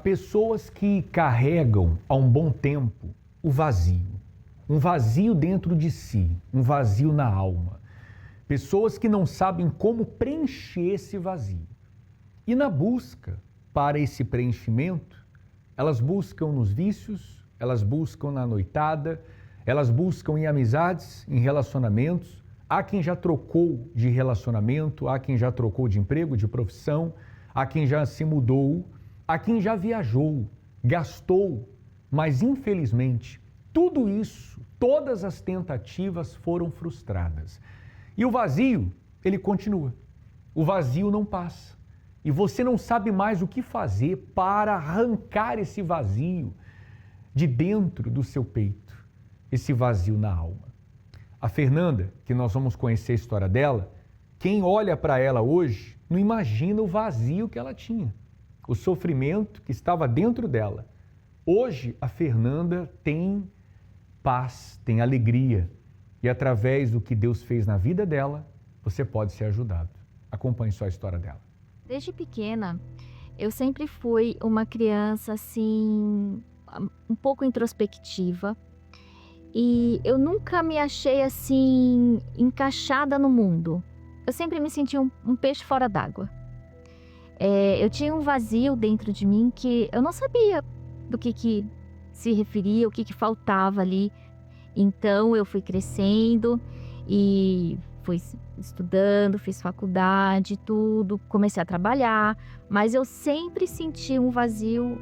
Há pessoas que carregam há um bom tempo o vazio. Um vazio dentro de si, um vazio na alma. Pessoas que não sabem como preencher esse vazio. E na busca para esse preenchimento, elas buscam nos vícios, elas buscam na noitada, elas buscam em amizades, em relacionamentos. Há quem já trocou de relacionamento, há quem já trocou de emprego, de profissão, há quem já se mudou, há quem já viajou, gastou, mas infelizmente tudo isso, todas as tentativas foram frustradas. E o vazio, ele continua. O vazio não passa. E você não sabe mais o que fazer para arrancar esse vazio de dentro do seu peito, esse vazio na alma. A Fernanda, que nós vamos conhecer a história dela, quem olha para ela hoje não imagina o vazio que ela tinha, o sofrimento que estava dentro dela. Hoje a Fernanda tem paz, tem alegria e através do que Deus fez na vida dela, você pode ser ajudado. Acompanhe só a história dela. Desde pequena, eu sempre fui uma criança assim, um pouco introspectiva e eu nunca me achei assim encaixada no mundo. Eu sempre me senti um peixe fora d'água. Eu tinha um vazio dentro de mim que eu não sabia do que se referia, o que faltava ali. Então eu fui crescendo e fui estudando, fiz faculdade, tudo, comecei a trabalhar, mas eu sempre senti um vazio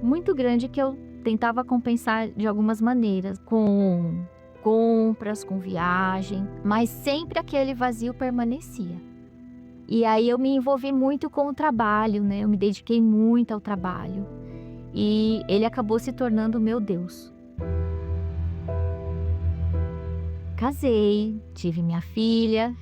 muito grande que eu tentava compensar de algumas maneiras, com compras, com viagem, mas sempre aquele vazio permanecia. E aí eu me envolvi muito com o trabalho, né? Eu me dediquei muito ao trabalho e ele acabou se tornando o meu Deus. Casei, tive minha filha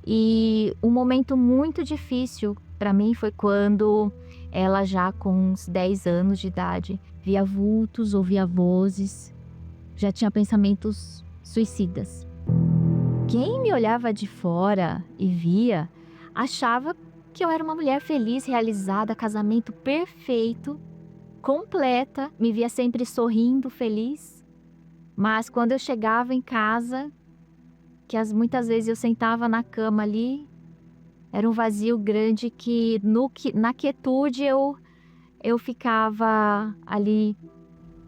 e um momento muito difícil para mim foi quando ela já com uns 10 anos de idade via vultos, ouvia vozes, já tinha pensamentos suicidas. Quem me olhava de fora e via achava que eu era uma mulher feliz, realizada, casamento perfeito, completa, me via sempre sorrindo, feliz. Mas quando eu chegava em casa, muitas vezes eu sentava na cama ali, era um vazio grande que na quietude eu ficava ali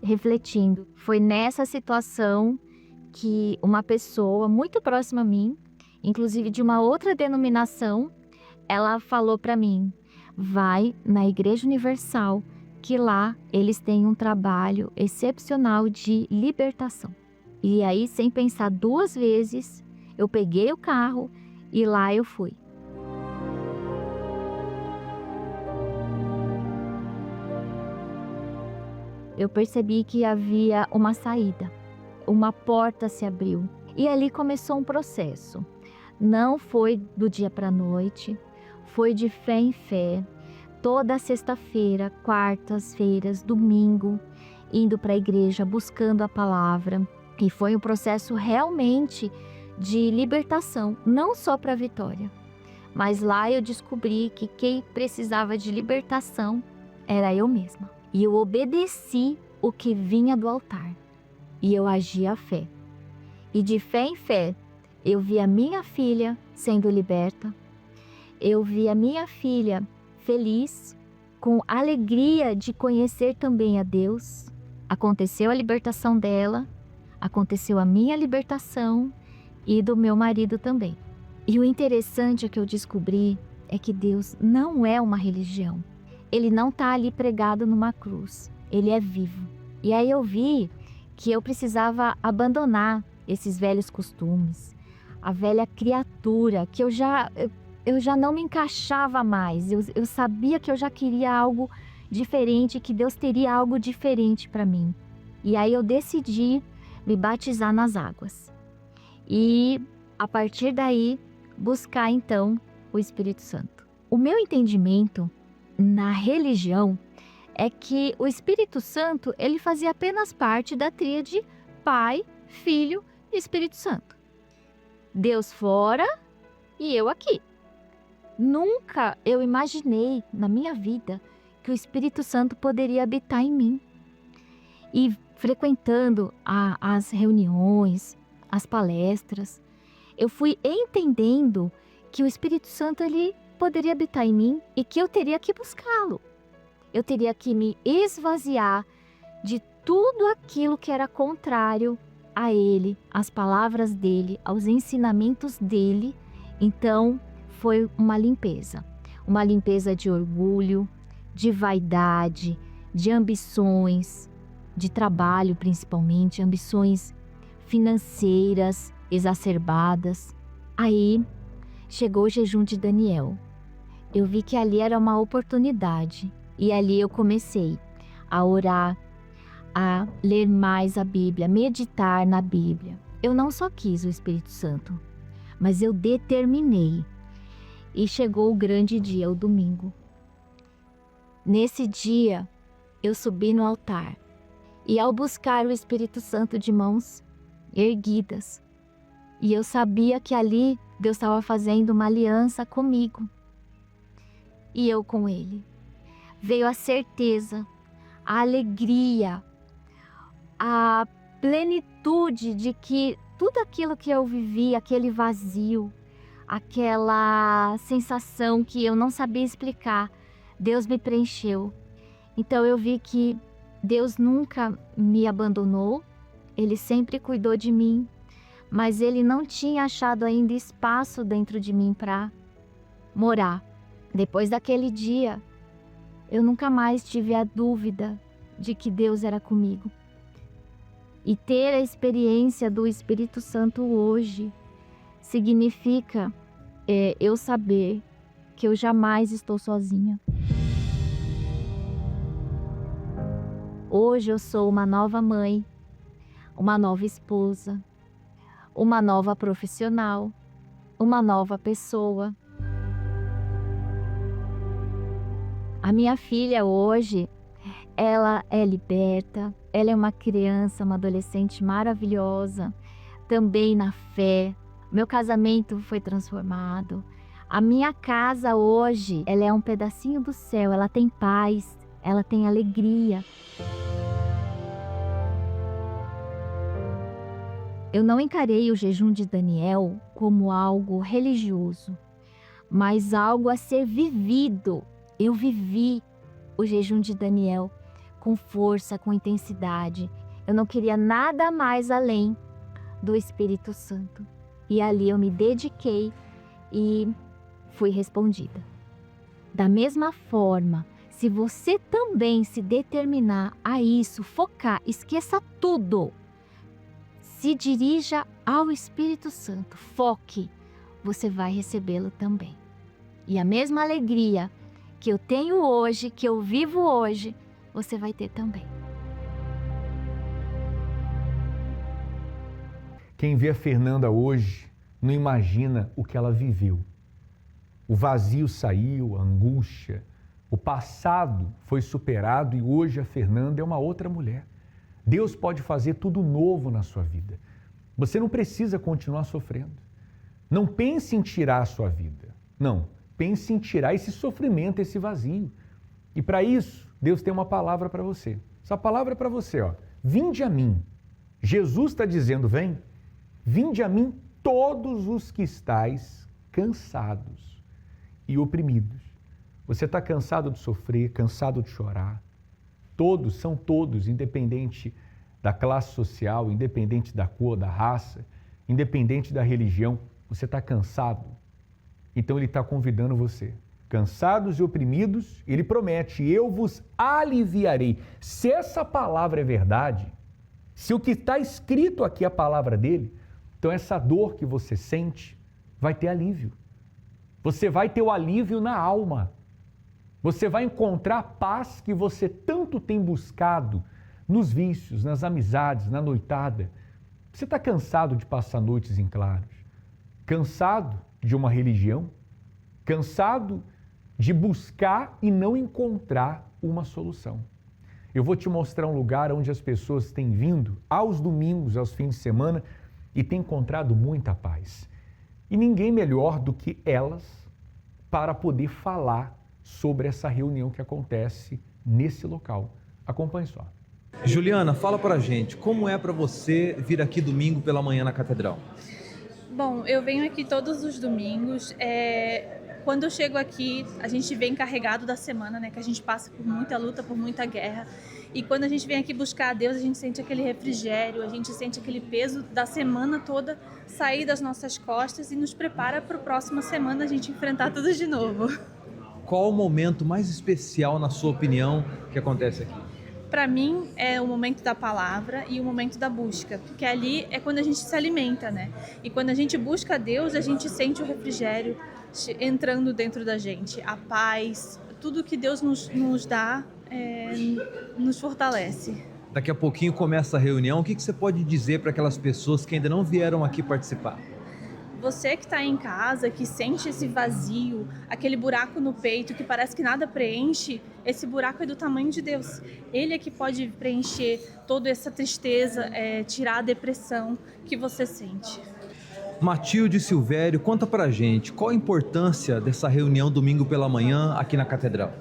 refletindo. Foi nessa situação que uma pessoa muito próxima a mim, inclusive de uma outra denominação, ela falou para mim: vai na Igreja Universal, que lá eles têm um trabalho excepcional de libertação. E aí, sem pensar duas vezes, eu peguei o carro e lá eu fui. Eu percebi que havia uma saída, uma porta se abriu e ali começou um processo. Não foi do dia para a noite, foi de fé em fé. Toda sexta-feira, quartas-feiras, domingo, indo para a igreja, buscando a palavra. E foi um processo realmente de libertação, não só para a Vitória. Mas lá eu descobri que quem precisava de libertação era eu mesma. E eu obedeci o que vinha do altar. E eu agi à fé. E de fé em fé, eu vi a minha filha sendo liberta. Eu vi a minha filha feliz, com alegria de conhecer também a Deus. Aconteceu a libertação dela, aconteceu a minha libertação e do meu marido também. E o interessante que eu descobri é que Deus não é uma religião. Ele não está ali pregado numa cruz, ele é vivo. E aí eu vi que eu precisava abandonar esses velhos costumes, a velha criatura que eu já não me encaixava mais. Eu sabia que eu já queria algo diferente, que Deus teria algo diferente para mim. E aí eu decidi me batizar nas águas. E a partir daí, buscar então o Espírito Santo. O meu entendimento na religião é que o Espírito Santo, ele fazia apenas parte da tríade Pai, Filho e Espírito Santo. Deus fora e eu aqui. Nunca eu imaginei na minha vida que o Espírito Santo poderia habitar em mim. E frequentando as reuniões, as palestras, eu fui entendendo que o Espírito Santo ele poderia habitar em mim e que eu teria que buscá-lo. Eu teria que me esvaziar de tudo aquilo que era contrário a ele, às palavras dele, aos ensinamentos dele. Então, foi uma limpeza de orgulho, de vaidade, de ambições, de trabalho principalmente, ambições financeiras exacerbadas. Aí chegou o jejum de Daniel. Eu vi que ali era uma oportunidade e ali eu comecei a orar, a ler mais a Bíblia, meditar na Bíblia. Eu não só quis o Espírito Santo, mas eu determinei. E chegou o grande dia, o domingo. Nesse dia, eu subi no altar e ao buscar o Espírito Santo de mãos erguidas, e eu sabia que ali Deus estava fazendo uma aliança comigo e eu com Ele. Veio a certeza, a alegria, a plenitude de que tudo aquilo que eu vivi, aquele vazio, aquela sensação que eu não sabia explicar, Deus me preencheu. Então eu vi que Deus nunca me abandonou, Ele sempre cuidou de mim, mas Ele não tinha achado ainda espaço dentro de mim para morar. Depois daquele dia, eu nunca mais tive a dúvida de que Deus era comigo. E ter a experiência do Espírito Santo hoje significa eu saber que eu jamais estou sozinha. Hoje eu sou uma nova mãe, uma nova esposa, uma nova profissional, uma nova pessoa. A minha filha hoje, ela é liberta, ela é uma criança, uma adolescente maravilhosa, também na fé. Meu casamento foi transformado. A minha casa hoje, ela é um pedacinho do céu, ela tem paz, ela tem alegria. Eu não encarei o jejum de Daniel como algo religioso, mas algo a ser vivido. Eu vivi o jejum de Daniel com força, com intensidade. Eu não queria nada mais além do Espírito Santo. E ali eu me dediquei e fui respondida. Da mesma forma, se você também se determinar a isso, focar, esqueça tudo, se dirija ao Espírito Santo, foque, você vai recebê-lo também. E a mesma alegria que eu tenho hoje, que eu vivo hoje, você vai ter também. Quem vê a Fernanda hoje não imagina o que ela viveu. O vazio saiu, a angústia, o passado foi superado e hoje a Fernanda é uma outra mulher. Deus pode fazer tudo novo na sua vida. Você não precisa continuar sofrendo. Não pense em tirar a sua vida. Não, pense em tirar esse sofrimento, esse vazio. E para isso, Deus tem uma palavra para você. Essa palavra é para você, ó. Vinde a mim. Jesus está dizendo, vem. Vinde a mim todos os que estáis cansados e oprimidos. Você está cansado de sofrer, cansado de chorar. Todos, são todos, independente da classe social, independente da cor, da raça, independente da religião. Você está cansado? Então Ele está convidando você. Cansados e oprimidos, Ele promete, eu vos aliviarei. Se essa palavra é verdade, se o que está escrito aqui é a palavra dele, então essa dor que você sente vai ter alívio. Você vai ter o alívio na alma. Você vai encontrar a paz que você tanto tem buscado nos vícios, nas amizades, na noitada. Você está cansado de passar noites em claros? Cansado de uma religião? Cansado de buscar e não encontrar uma solução? Eu vou te mostrar um lugar onde as pessoas têm vindo aos domingos, aos fins de semana e têm encontrado muita paz. E ninguém melhor do que elas para poder falar sobre essa reunião que acontece nesse local. Acompanhe só. Juliana, fala pra gente, como é para você vir aqui domingo pela manhã na Catedral? Bom, eu venho aqui todos os domingos. Quando eu chego aqui, a gente vem carregado da semana, né? Que a gente passa por muita luta, por muita guerra. E quando a gente vem aqui buscar a Deus, a gente sente aquele refrigério, a gente sente aquele peso da semana toda sair das nossas costas e nos prepara para a próxima semana a gente enfrentar tudo de novo. Qual o momento mais especial, na sua opinião, que acontece aqui? Para mim é o momento da palavra e o momento da busca, porque ali é quando a gente se alimenta, né? E quando a gente busca a Deus, a gente sente o refrigério entrando dentro da gente, a paz, tudo que Deus nos dá nos fortalece. Daqui a pouquinho começa a reunião, o que você pode dizer para aquelas pessoas que ainda não vieram aqui participar? Você que está em casa, que sente esse vazio, aquele buraco no peito que parece que nada preenche, esse buraco é do tamanho de Deus. Ele é que pode preencher toda essa tristeza, tirar a depressão que você sente. Matilde Silvério, conta pra gente, qual a importância dessa reunião domingo pela manhã aqui na Catedral?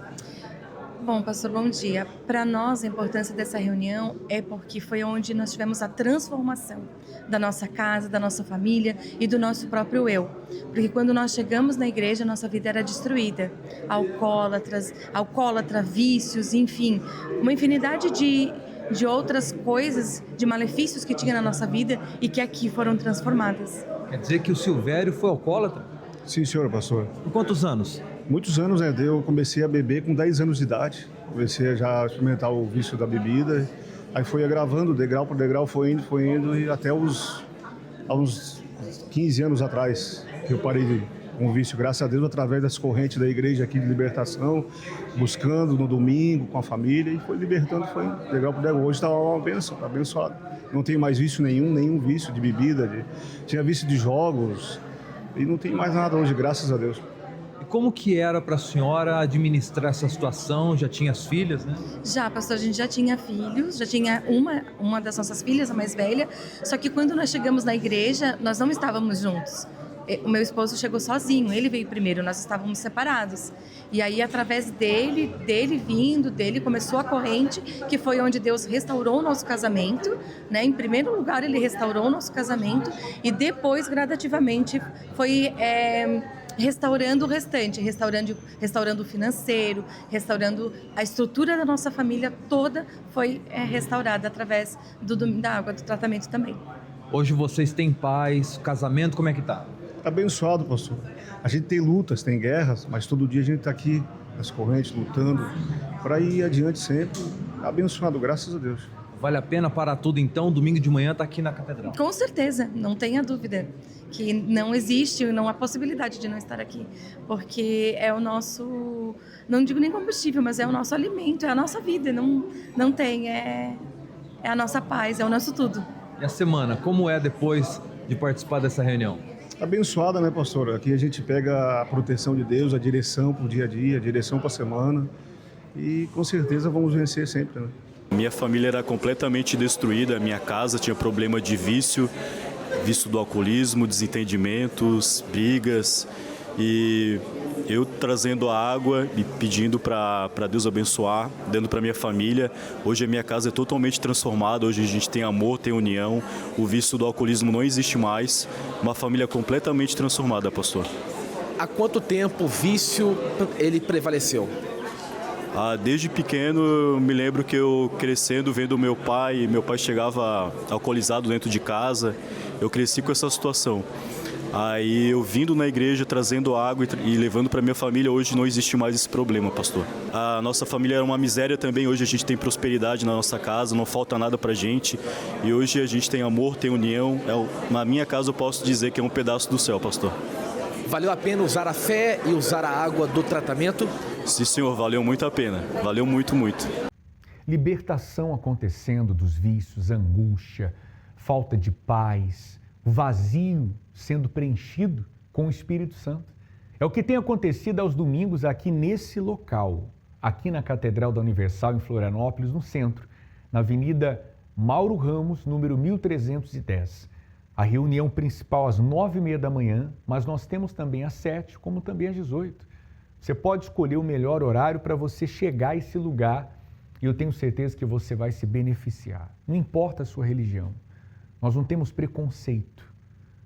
Bom, pastor, bom dia. Para nós, a importância dessa reunião é porque foi onde nós tivemos a transformação da nossa casa, da nossa família e do nosso próprio eu. Porque quando nós chegamos na igreja, nossa vida era destruída. Alcoólatra, vícios, enfim, uma infinidade de outras coisas, de malefícios que tinha na nossa vida e que aqui foram transformadas. Quer dizer que o Silvério foi alcoólatra? Sim, senhor, pastor. Por quantos anos? Muitos anos, né? Eu comecei a beber com 10 anos de idade. Comecei a já experimentar o vício da bebida. Aí foi agravando, degrau por degrau, foi indo e até há uns 15 anos atrás que eu parei com o vício, graças a Deus, através das correntes da igreja aqui de libertação, buscando no domingo com a família e foi libertando, foi degrau por degrau. Hoje está uma bênção, está abençoado. Não tenho mais vício nenhum vício de bebida, tinha vício de jogos e não tem mais nada hoje, graças a Deus. E como que era para a senhora administrar essa situação? Já tinha as filhas, né? Já, pastor, a gente já tinha filhos, já tinha uma das nossas filhas, a mais velha, só que quando nós chegamos na igreja, nós não estávamos juntos. O meu esposo chegou sozinho, ele veio primeiro, nós estávamos separados. E aí, através dele começou a corrente, que foi onde Deus restaurou o nosso casamento, né? Em primeiro lugar, ele restaurou o nosso casamento e depois, gradativamente, foi restaurando o restante, restaurando o financeiro, restaurando a estrutura da nossa família toda, foi restaurada através da água, do tratamento também. Hoje vocês têm paz, casamento, como é que tá? Abençoado, pastor. A gente tem lutas, tem guerras, mas todo dia a gente está aqui nas correntes, lutando para ir adiante sempre. Abençoado, graças a Deus. Vale a pena parar tudo então, domingo de manhã tá aqui na Catedral? Com certeza, não tenha dúvida que não existe, não há possibilidade de não estar aqui, porque é o nosso, não digo nem combustível, mas é o nosso alimento, é a nossa vida, não tem, é a nossa paz, é o nosso tudo. E a semana, como é depois de participar dessa reunião? Abençoada, né, pastor? Aqui a gente pega a proteção de Deus, a direção para o dia a dia, a direção para a semana e com certeza vamos vencer sempre, né? Minha família era completamente destruída, minha casa tinha problema de vício do alcoolismo, desentendimentos, brigas e eu trazendo a água e pedindo para Deus abençoar, dando para minha família. Hoje a minha casa é totalmente transformada, hoje a gente tem amor, tem união, o vício do alcoolismo não existe mais, uma família completamente transformada, pastor. Há quanto tempo o vício ele prevaleceu? Desde pequeno eu me lembro que eu crescendo vendo meu pai chegava alcoolizado dentro de casa, eu cresci com essa situação. Aí eu vindo na igreja, trazendo água e levando para minha família, hoje não existe mais esse problema, pastor. A nossa família era uma miséria também, hoje a gente tem prosperidade na nossa casa, não falta nada pra gente. E hoje a gente tem amor, tem união. Na minha casa eu posso dizer que é um pedaço do céu, pastor. Valeu a pena usar a fé e usar a água do tratamento? Sim, senhor, valeu muito a pena. Valeu muito, muito. Libertação acontecendo dos vícios, angústia, falta de paz, vazio sendo preenchido com o Espírito Santo. É o que tem acontecido aos domingos aqui nesse local, aqui na Catedral da Universal, em Florianópolis, no centro, na Avenida Mauro Ramos, número 1310. A reunião principal às 9h30 da manhã, mas nós temos também às 7h, como também às 18h. Você pode escolher o melhor horário para você chegar a esse lugar e eu tenho certeza que você vai se beneficiar. Não importa a sua religião, nós não temos preconceito.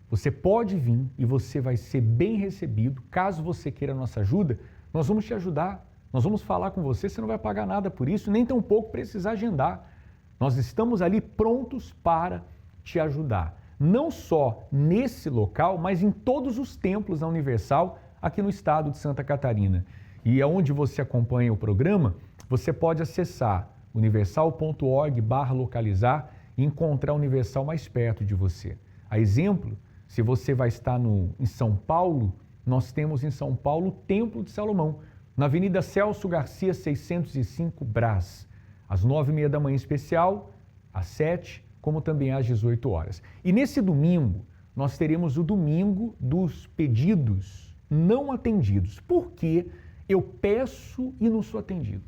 Você pode vir e você vai ser bem recebido. Caso você queira a nossa ajuda, nós vamos te ajudar. Nós vamos falar com você não vai pagar nada por isso, nem tampouco precisar agendar. Nós estamos ali prontos para te ajudar. Não só nesse local, mas em todos os templos da Universal aqui no estado de Santa Catarina. E aonde você acompanha o programa, você pode acessar universal.org/localizar e encontrar a Universal mais perto de você. A exemplo, se você vai estar em São Paulo, nós temos em São Paulo o Templo de Salomão, na Avenida Celso Garcia, 605, Brás, às 9h30 da manhã especial, às 7h, como também às 18 horas. E nesse domingo, nós teremos o domingo dos pedidos não atendidos. Por que eu peço e não sou atendido?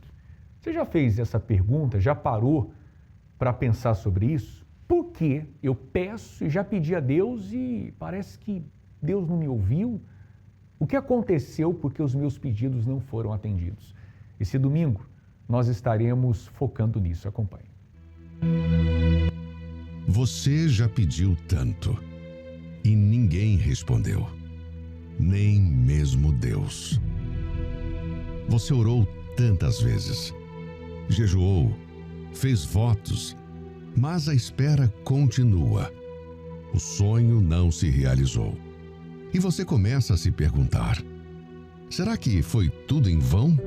Você já fez essa pergunta? Já parou para pensar sobre isso? Por que eu peço e já pedi a Deus e parece que Deus não me ouviu? O que aconteceu porque os meus pedidos não foram atendidos? Esse domingo nós estaremos focando nisso. Acompanhe. Você já pediu tanto e ninguém respondeu, nem mesmo Deus. Você orou tantas vezes, jejuou, fez votos, mas a espera continua. O sonho não se realizou. E você começa a se perguntar: será que foi tudo em vão?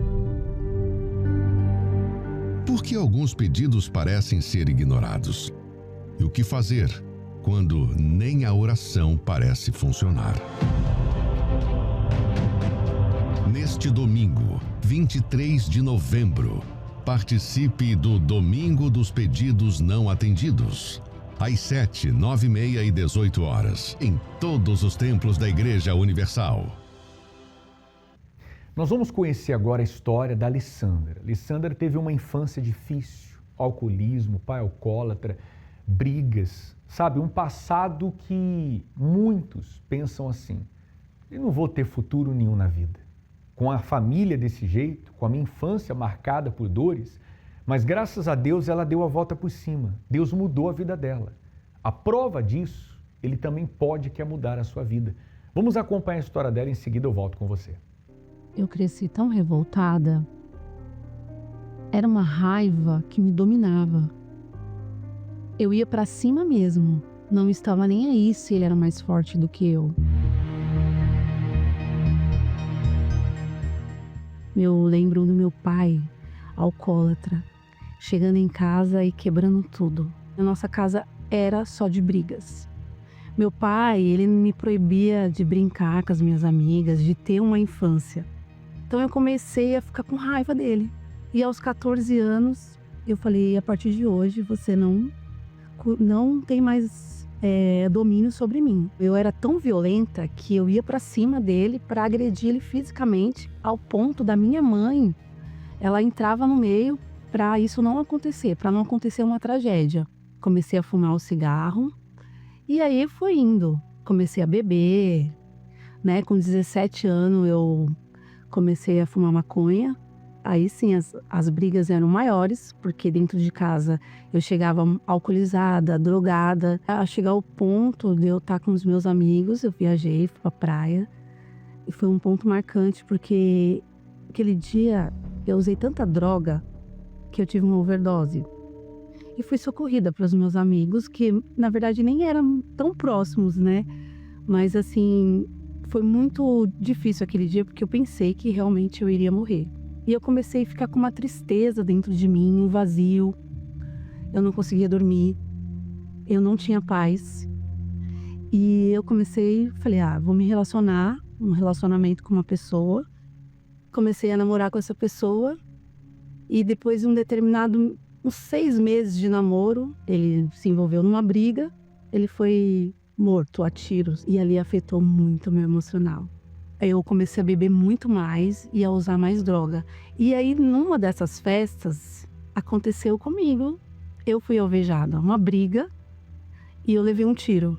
Por que alguns pedidos parecem ser ignorados? E o que fazer quando nem a oração parece funcionar? Neste domingo, 23 de novembro, participe do Domingo dos Pedidos Não Atendidos. Às 7, 9h30 e 18 horas, em todos os templos da Igreja Universal. Nós vamos conhecer agora a história da Alessandra. Alessandra teve uma infância difícil, alcoolismo, pai alcoólatra, brigas, sabe? Um passado que muitos pensam assim: eu não vou ter futuro nenhum na vida. Com a família desse jeito, com a minha infância marcada por dores, mas graças a Deus ela deu a volta por cima. Deus mudou a vida dela. A prova disso, Ele também quer mudar a sua vida. Vamos acompanhar a história dela, em seguida eu volto com você. Eu cresci tão revoltada. Era uma raiva que me dominava. Eu ia pra cima mesmo. Não estava nem aí se ele era mais forte do que eu. Eu lembro do meu pai, alcoólatra, chegando em casa e quebrando tudo. A nossa casa era só de brigas. Meu pai, ele me proibia de brincar com as minhas amigas, de ter uma infância. Então eu comecei a ficar com raiva dele. E aos 14 anos, eu falei: a partir de hoje você não tem mais domínio sobre mim. Eu era tão violenta que eu ia pra cima dele para agredir ele fisicamente, ao ponto da minha mãe, ela entrava no meio para isso não acontecer, para não acontecer uma tragédia. Comecei a fumar o cigarro e aí foi indo. Comecei a beber, né? Com 17 anos eu comecei a fumar maconha. Aí sim, as brigas eram maiores, porque dentro de casa eu chegava alcoolizada, drogada. A chegar ao ponto de eu estar com os meus amigos, eu viajei, fui pra praia. E foi um ponto marcante, porque aquele dia eu usei tanta droga que eu tive uma overdose. E fui socorrida pelos meus amigos, que na verdade nem eram tão próximos, né? Mas assim, foi muito difícil aquele dia, porque eu pensei que realmente eu iria morrer. E eu comecei a ficar com uma tristeza dentro de mim, um vazio. Eu não conseguia dormir. Eu não tinha paz. E eu falei, vou me relacionar, um relacionamento com uma pessoa. Comecei a namorar com essa pessoa. E depois de uns 6 meses de namoro, ele se envolveu numa briga. Ele foi morto a tiros. E ali afetou muito o meu emocional. Eu comecei a beber muito mais e a usar mais droga. E aí, numa dessas festas, aconteceu comigo. Eu fui alvejada, uma briga, e eu levei um tiro.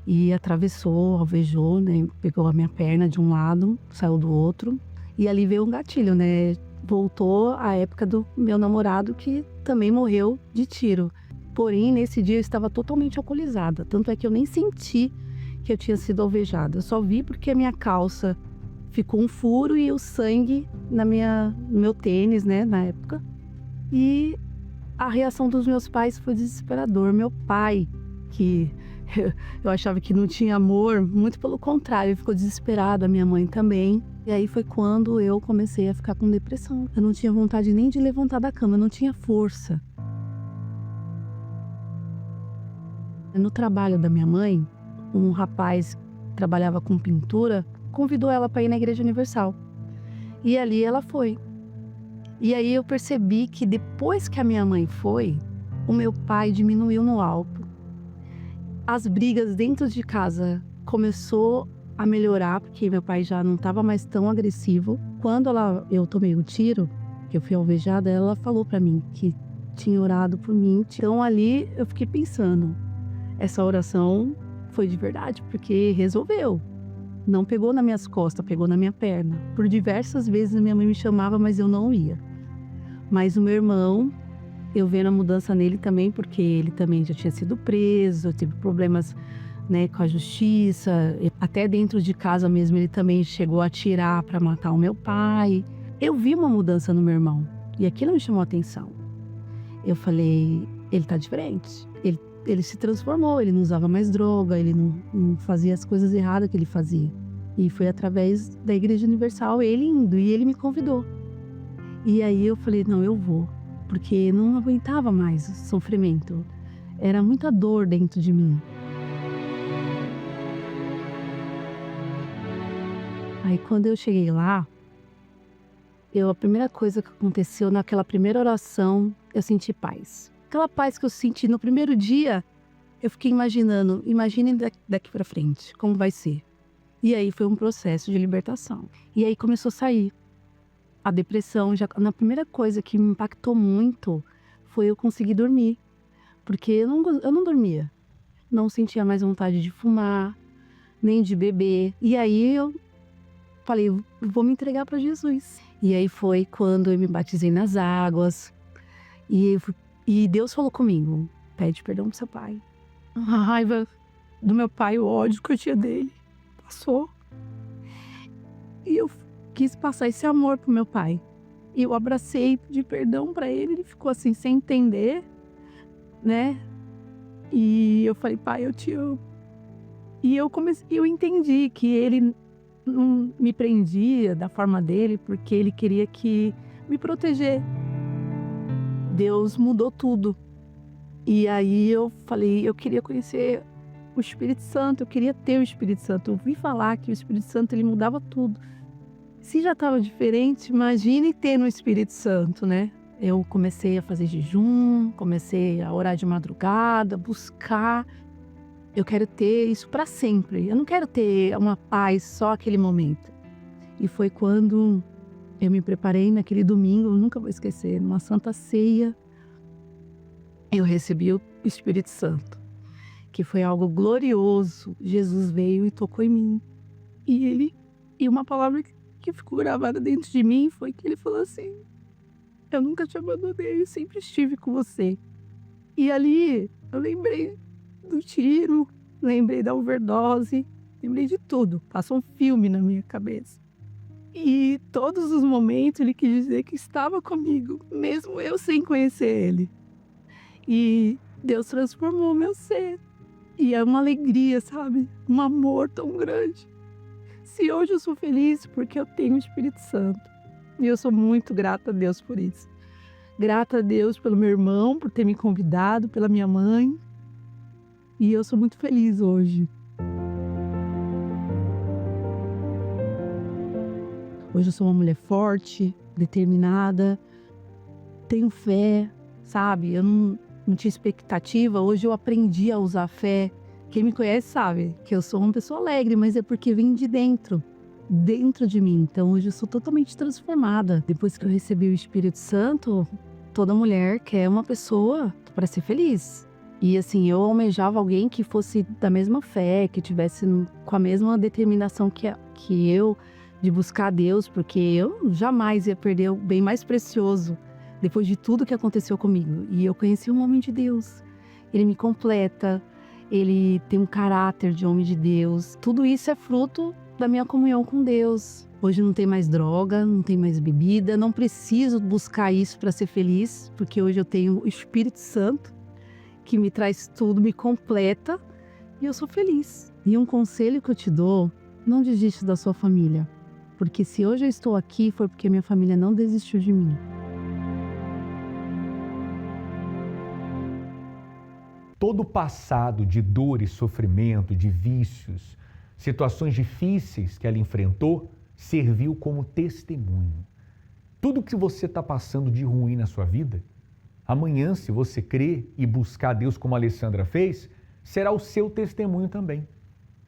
E atravessou, alvejou, né? Pegou a minha perna de um lado, saiu do outro. E ali veio um gatilho, né? voltou a época do meu namorado, que também morreu de tiro. Porém, nesse dia eu estava totalmente alcoolizada. Tanto é que eu nem senti que eu tinha sido alvejada. Eu só vi porque a minha calça ficou um furo e o sangue no meu tênis, né, na época. E a reação dos meus pais foi desesperador. Meu pai, que eu achava que não tinha amor, muito pelo contrário, ele ficou desesperado, a minha mãe também. E aí foi quando eu comecei a ficar com depressão. Eu não tinha vontade nem de levantar da cama, eu não tinha força. No trabalho da minha mãe, um rapaz que trabalhava com pintura convidou ela para ir na Igreja Universal. E ali ela foi. E aí eu percebi que depois que a minha mãe foi, o meu pai diminuiu no álcool. As brigas dentro de casa começou a melhorar, porque meu pai já não estava mais tão agressivo. Quando eu tomei o tiro, que eu fui alvejada, ela falou para mim que tinha orado por mim. Então ali eu fiquei pensando, essa oração foi de verdade, porque resolveu. Não pegou nas minhas costas, pegou na minha perna. Por diversas vezes minha mãe me chamava, mas eu não ia. Mas o meu irmão, eu vendo a mudança nele também, porque ele também já tinha sido preso, teve problemas, né, com a justiça. Até dentro de casa mesmo ele também chegou a atirar para matar o meu pai. Eu vi uma mudança no meu irmão e aquilo me chamou a atenção. Eu falei, ele tá diferente. Ele se transformou, ele não usava mais droga, ele não fazia as coisas erradas que ele fazia. E foi através da Igreja Universal, ele indo, e ele me convidou. E aí eu falei, não, eu vou, porque não aguentava mais o sofrimento. Era muita dor dentro de mim. Aí quando eu cheguei lá, a primeira coisa que aconteceu naquela primeira oração, eu senti paz. Aquela paz que eu senti no primeiro dia, eu fiquei imaginando, imagine daqui para frente, como vai ser. E aí foi um processo de libertação. E aí começou a sair a depressão. Já na primeira coisa que me impactou muito foi eu conseguir dormir. Porque eu não dormia. Não sentia mais vontade de fumar, nem de beber. E aí eu falei, vou me entregar para Jesus. E aí foi quando eu me batizei nas águas. E Deus falou comigo, pede perdão pro seu pai. A raiva do meu pai, o ódio que eu tinha dele, passou. E eu quis passar esse amor pro meu pai. E eu abracei, pedi perdão para ele ficou assim, sem entender, né? E eu falei, pai, eu te amo. E eu entendi que ele não me prendia da forma dele, porque ele queria me proteger. Deus mudou tudo. E aí eu falei, eu queria conhecer o Espírito Santo, eu queria ter o Espírito Santo. Eu ouvi falar que o Espírito Santo, ele mudava tudo. Se já estava diferente, imagine ter no Espírito Santo, né? Eu comecei a fazer jejum, comecei a orar de madrugada, buscar. Eu quero ter isso para sempre. Eu não quero ter uma paz só aquele momento. E foi quando eu me preparei naquele domingo, eu nunca vou esquecer, numa Santa Ceia, eu recebi o Espírito Santo, que foi algo glorioso. Jesus veio e tocou em mim. E uma palavra que ficou gravada dentro de mim foi que ele falou assim, eu nunca te abandonei, eu sempre estive com você. E ali eu lembrei do tiro, lembrei da overdose, lembrei de tudo. Passou um filme na minha cabeça. E todos os momentos ele quis dizer que estava comigo, mesmo eu sem conhecer ele. E Deus transformou o meu ser. E é uma alegria, sabe? Um amor tão grande. Se hoje eu sou feliz, porque eu tenho o Espírito Santo. E eu sou muito grata a Deus por isso. Grata a Deus pelo meu irmão, por ter me convidado, pela minha mãe. E eu sou muito feliz hoje. Hoje eu sou uma mulher forte, determinada, tenho fé, sabe? Eu não tinha expectativa, hoje eu aprendi a usar a fé. Quem me conhece sabe que eu sou uma pessoa alegre, mas é porque vem de dentro de mim. Então hoje eu sou totalmente transformada. Depois que eu recebi o Espírito Santo, toda mulher quer uma pessoa para ser feliz. E assim, eu almejava alguém que fosse da mesma fé, que tivesse com a mesma determinação que eu, de buscar a Deus, porque eu jamais ia perder o bem mais precioso depois de tudo que aconteceu comigo. E eu conheci um homem de Deus. Ele me completa, ele tem um caráter de homem de Deus. Tudo isso é fruto da minha comunhão com Deus. Hoje não tem mais droga, não tem mais bebida, não preciso buscar isso para ser feliz, porque hoje eu tenho o Espírito Santo que me traz tudo, me completa e eu sou feliz. E um conselho que eu te dou, não desiste da sua família, porque se hoje eu estou aqui foi porque minha família não desistiu de mim. Todo o passado de dor e sofrimento, de vícios, situações difíceis que ela enfrentou, serviu como testemunho. Tudo que você está passando de ruim na sua vida, amanhã, se você crer e buscar Deus como a Alessandra fez, será o seu testemunho também.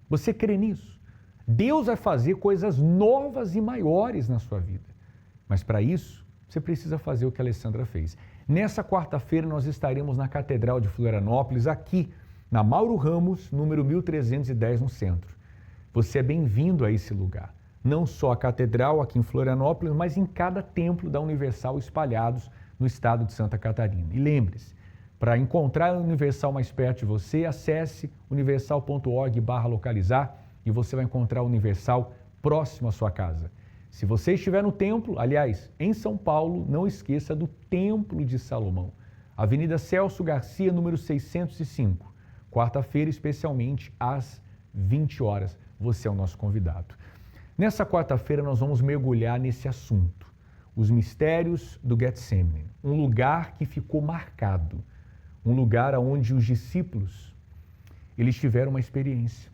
Você crê nisso? Deus vai fazer coisas novas e maiores na sua vida. Mas para isso, você precisa fazer o que a Alessandra fez. Nessa quarta-feira, nós estaremos na Catedral de Florianópolis, aqui na Mauro Ramos, número 1310, no centro. Você é bem-vindo a esse lugar. Não só a Catedral aqui em Florianópolis, mas em cada templo da Universal espalhados no estado de Santa Catarina. E lembre-se, para encontrar a Universal mais perto de você, acesse universal.org/localizar e você vai encontrar a Universal próximo à sua casa. Se você estiver no templo, aliás, em São Paulo, não esqueça do Templo de Salomão, Avenida Celso Garcia, número 605, quarta-feira, especialmente às 20 horas. Você é o nosso convidado. Nessa quarta-feira, nós vamos mergulhar nesse assunto, os mistérios do Getsemane, um lugar que ficou marcado, um lugar onde os discípulos, eles tiveram uma experiência.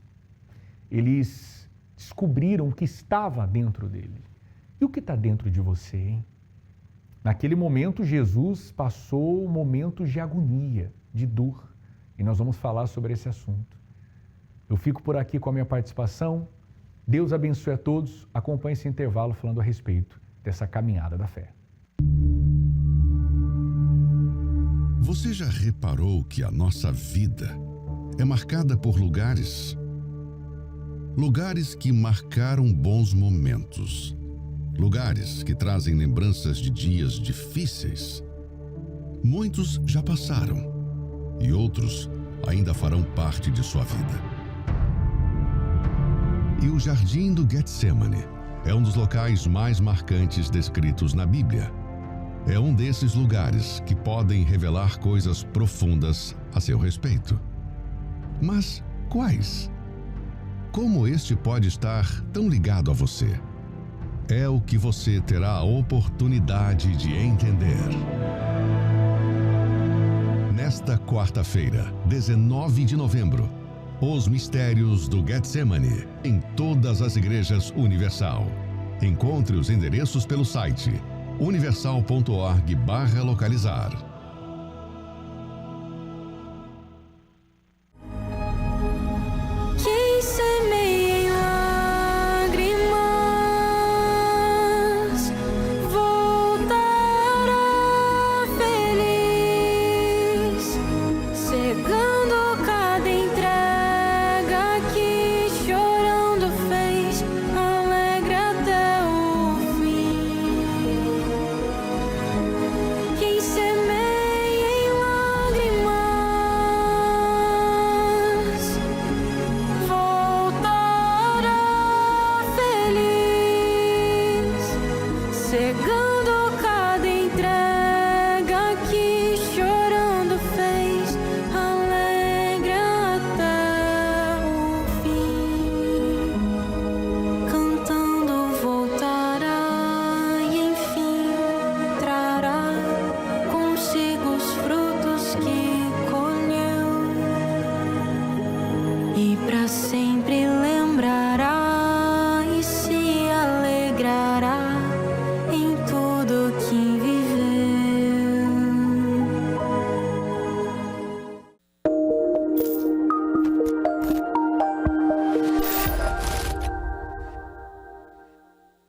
Eles descobriram o que estava dentro dele. E o que está dentro de você, hein? Naquele momento, Jesus passou momentos de agonia, de dor. E nós vamos falar sobre esse assunto. Eu fico por aqui com a minha participação. Deus abençoe a todos. Acompanhe esse intervalo falando a respeito dessa caminhada da fé. Você já reparou que a nossa vida é marcada por lugares? Lugares que marcaram bons momentos. Lugares que trazem lembranças de dias difíceis. Muitos já passaram e outros ainda farão parte de sua vida. E o Jardim do Getsemane é um dos locais mais marcantes descritos na Bíblia. É um desses lugares que podem revelar coisas profundas a seu respeito. Mas quais? Como este pode estar tão ligado a você? É o que você terá a oportunidade de entender. Nesta quarta-feira, 19 de novembro, os mistérios do Getsemane, em todas as igrejas Universal. Encontre os endereços pelo site universal.org/localizar.